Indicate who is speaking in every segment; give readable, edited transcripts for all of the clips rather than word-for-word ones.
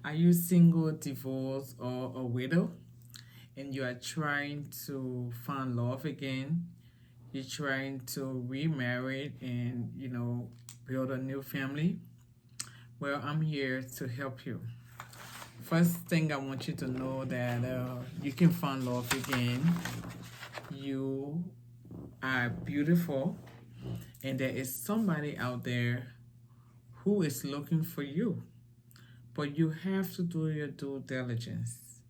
Speaker 1: Are you single, divorced, or a widow? And you are trying to find love again? You're trying to remarry and, build a new family? Well, I'm here to help you. First thing I want you to know that you can find love again. You are beautiful, and there is somebody out there who is looking for you. But you have to do your due diligence.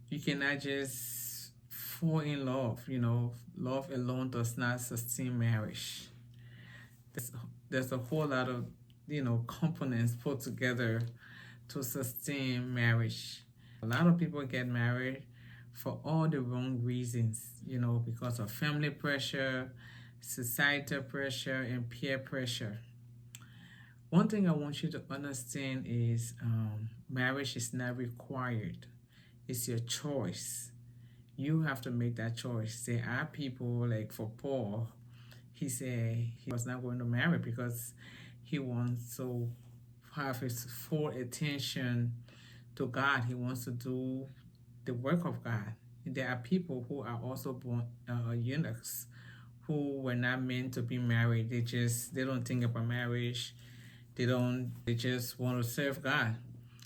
Speaker 1: You cannot just fall in love. Love alone does not sustain marriage. There's a whole lot of components put together to sustain marriage. A lot of people get married for all the wrong reasons, because of family pressure, societal pressure, and peer pressure. One thing I want you to understand is marriage is not required, it's your choice. You have to make that choice. There are people, like for Paul, he said he was not going to marry because he wants to have his full attention to God. He wants to do the work of God. There are people who are also born eunuchs who were not meant to be married. They don't think about marriage. They just want to serve God.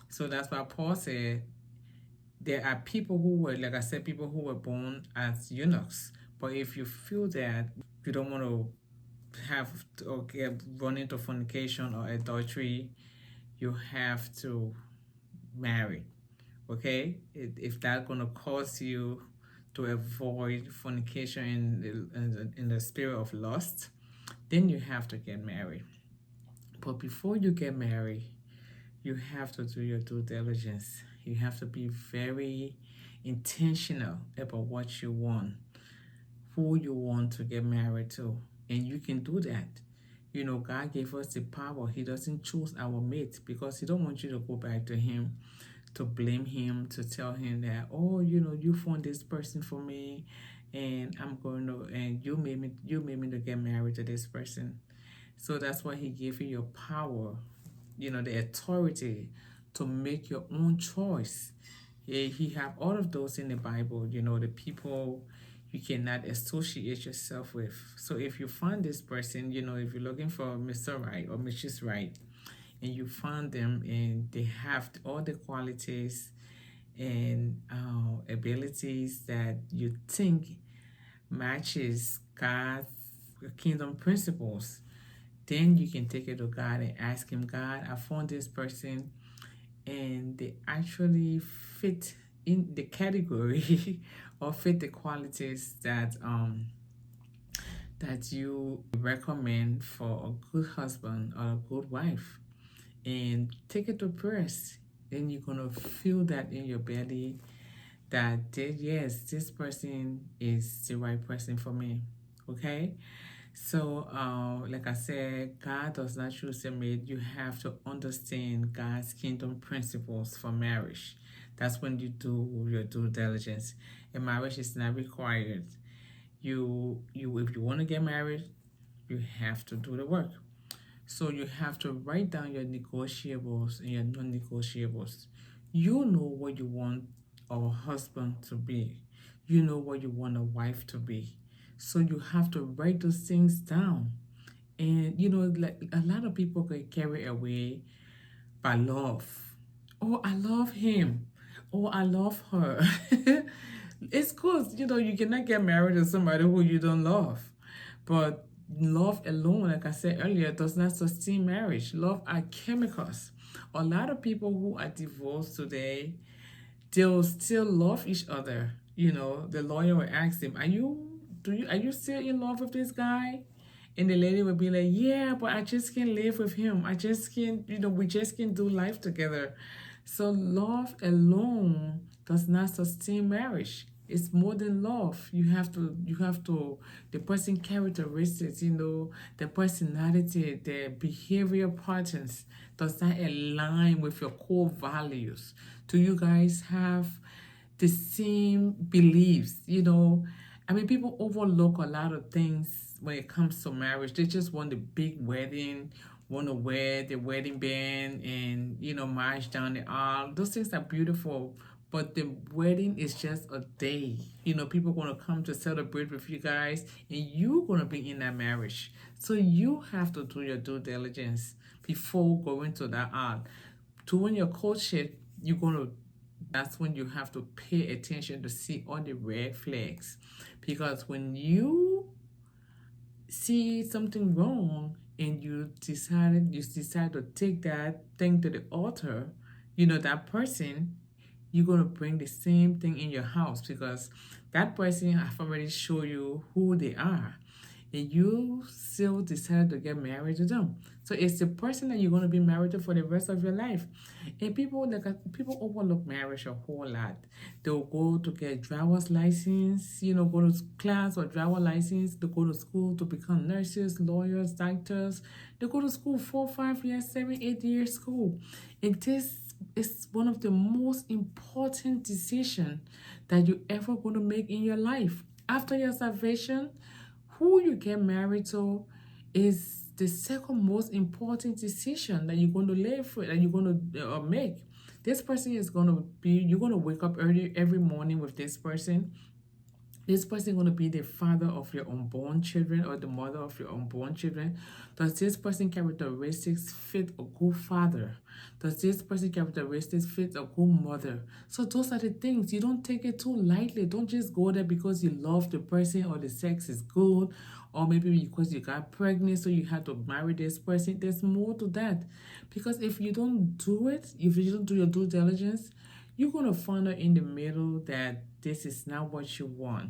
Speaker 1: So that's why Paul said there are people who were, like I said, people who were born as eunuchs. But if you feel that you don't want to have to, or run into fornication or adultery, you have to marry. Okay, if that's gonna cause you to avoid fornication in the spirit of lust, then you have to get married. But before you get married, you have to do your due diligence. You have to be very intentional about what you want, who you want to get married to, and you can do that. God gave us the power. He doesn't choose our mate because He don't want you to go back to Him, to blame Him, to tell Him that, oh, you found this person for me, and you made me to get married to this person. So that's why He gave you your power, the authority to make your own choice. Yeah, He have all of those in the Bible, the people you cannot associate yourself with. So if you find this person, if you're looking for Mr. Right or Mrs. Right, and you find them and they have all the qualities and abilities that you think matches God's kingdom principles, then you can take it to God and ask Him, God, I found this person and they actually fit in the category or fit the qualities that you recommend for a good husband or a good wife, and take it to press. Then you're gonna feel that in your belly that yes, this person is the right person for me. Okay. So, like I said, God does not choose a mate. You have to understand God's kingdom principles for marriage. That's when you do your due diligence. And marriage is not required. If you want to get married, you have to do the work. So you have to write down your negotiables and your non-negotiables. You know what you want a husband to be. You know what you want a wife to be. So you have to write those things down. And like a lot of people get carried away by love. Oh, I love him. Oh, I love her. It's good. You cannot get married to somebody who you don't love. But love alone, like I said earlier, does not sustain marriage. Love are chemicals. A lot of people who are divorced today, they'll still love each other. The lawyer will ask them, are you still in love with this guy? And the lady would be like, yeah, but I just can't live with him. I just can't, we just can't do life together. So love alone does not sustain marriage. It's more than love. You have to, the person characteristics, the personality, the behavior patterns does not align with your core values. Do you guys have the same beliefs? People overlook a lot of things when it comes to marriage. They just want the big wedding want to wear the wedding band and march down the aisle. Those things are beautiful, but the wedding is just a day. People going to come to celebrate with you guys, and you're going to be in that marriage. So you have to do your due diligence before going to that aisle. Doing your courtship, you're going to that's when you have to pay attention to see all the red flags, because when you see something wrong and you decide to take that thing to the altar, that person, you're going to bring the same thing in your house, because that person have already shown you who they are, and you still decide to get married to them. So it's the person that you're going to be married to for the rest of your life. And people overlook marriage a whole lot. They'll go to get driver's license, go to class or driver license. They go to school to become nurses, lawyers, doctors. They go to school 4, 5 years, 7, 8 years school. And this is one of the most important decisions that you ever going to make in your life. After your salvation, who you get married to is the second most important decision that you're going to live with, that you're going to make. This person is going to be, you're going to wake up early every morning with this person. This person going to be the father of your unborn children or the mother of your unborn children. Does this person characteristics fit a good father? Does this person characteristics fit a good mother? So those are the things. You don't take it too lightly. Don't just go there because you love the person or the sex is good, or maybe because you got pregnant so you had to marry this person. There's more to that. Because if you don't do it, if you don't do your due diligence, you're going to find out in the middle that this is not what you want.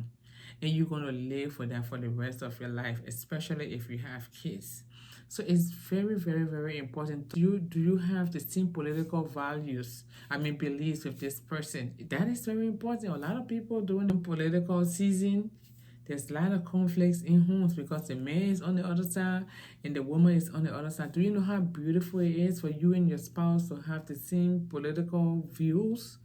Speaker 1: And you're going to live with that for the rest of your life, especially if you have kids. So it's very, very, very important. Do you have the same political values, beliefs with this person? That is very important. A lot of people during the political season, there's a lot of conflicts in homes because the man is on the other side and the woman is on the other side. Do you know how beautiful it is for you and your spouse to have the same political views?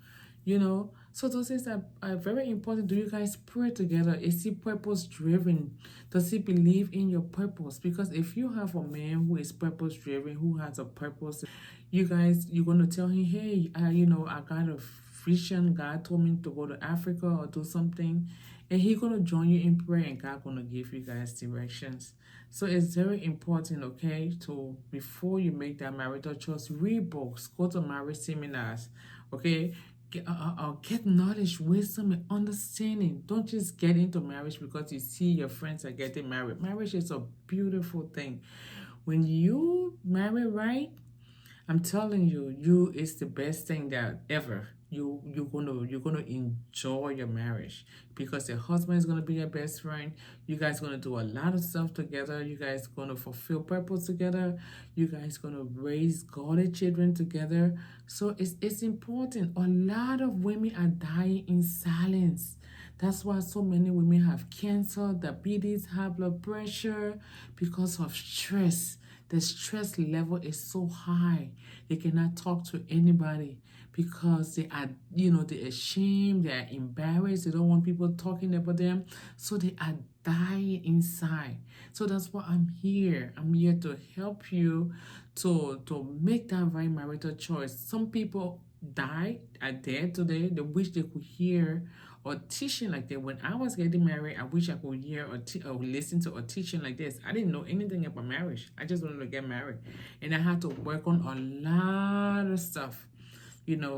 Speaker 1: So those things are very important. Do you guys pray together? Is he purpose driven? Does he believe in your purpose? Because if you have a man who is purpose driven, who has a purpose, you're gonna tell him, hey, I got a vision. God told me to go to Africa or do something, and he's gonna join you in prayer, and God gonna give you guys directions. So it's very important, okay, to before you make that marital choice, read books, go to marriage seminars, okay. Get knowledge, wisdom, and understanding. Don't just get into marriage because you see your friends are getting married. Marriage is a beautiful thing. When you marry right, I'm telling you, it's the best thing that ever. You're gonna enjoy your marriage because your husband is gonna be your best friend. You guys gonna do a lot of stuff together. You guys gonna fulfill purpose together. You guys gonna raise godly children together. So it's important. A lot of women are dying in silence. That's why so many women have cancer, diabetes, high blood pressure because of stress. The stress level is so high. They cannot talk to anybody because they are, they're ashamed, they are embarrassed, they don't want people talking about them. So they are dying inside. So that's why I'm here. I'm here to help you to make that right marital choice. Some people are dead today. They wish they could hear or teaching like that. When I was getting married, I wish I could hear or listen to a teaching like this. I didn't know anything about marriage. I just wanted to get married, and I had to work on a lot of stuff.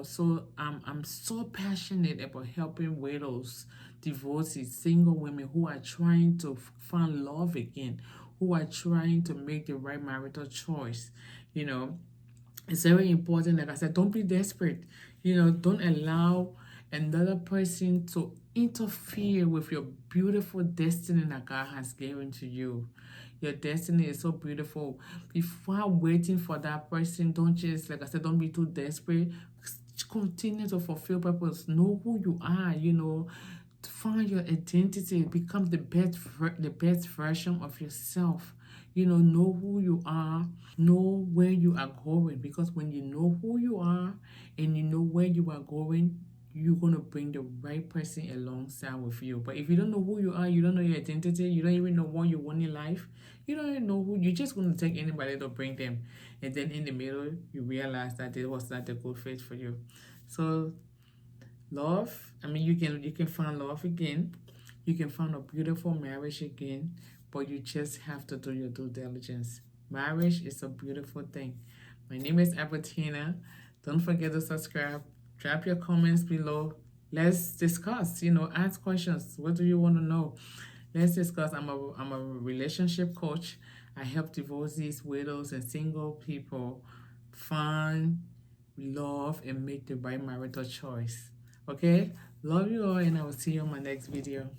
Speaker 1: So I'm so passionate about helping widows, divorcees, single women who are trying to find love again, who are trying to make the right marital choice. It's very important. Like I said, don't be desperate. Don't allow another person to interfere with your beautiful destiny that God has given to you. Your destiny is so beautiful. Before waiting for that person, don't just, like I said, don't be too desperate. Continue to fulfill purpose. Know who you are, find your identity. Become the best version of yourself. Know who you are, know where you are going. Because when you know who you are and you know where you are going, you're gonna bring the right person alongside with you. But if you don't know who you are, you don't know your identity, you don't even know what you want in life, you don't even know who, you're just gonna take anybody to bring them, and then in the middle you realize that it was not a good fit for you. So love, I mean, you can find love again, you can find a beautiful marriage again, but you just have to do your due diligence. Marriage is a beautiful thing. My name is Albertina. Don't forget to subscribe. Drop your comments below. Let's discuss. Ask questions. What do you want to know? Let's discuss. I'm a relationship coach. I help divorcees, widows, and single people find love and make the right marital choice. Okay? Love you all, and I will see you on my next video.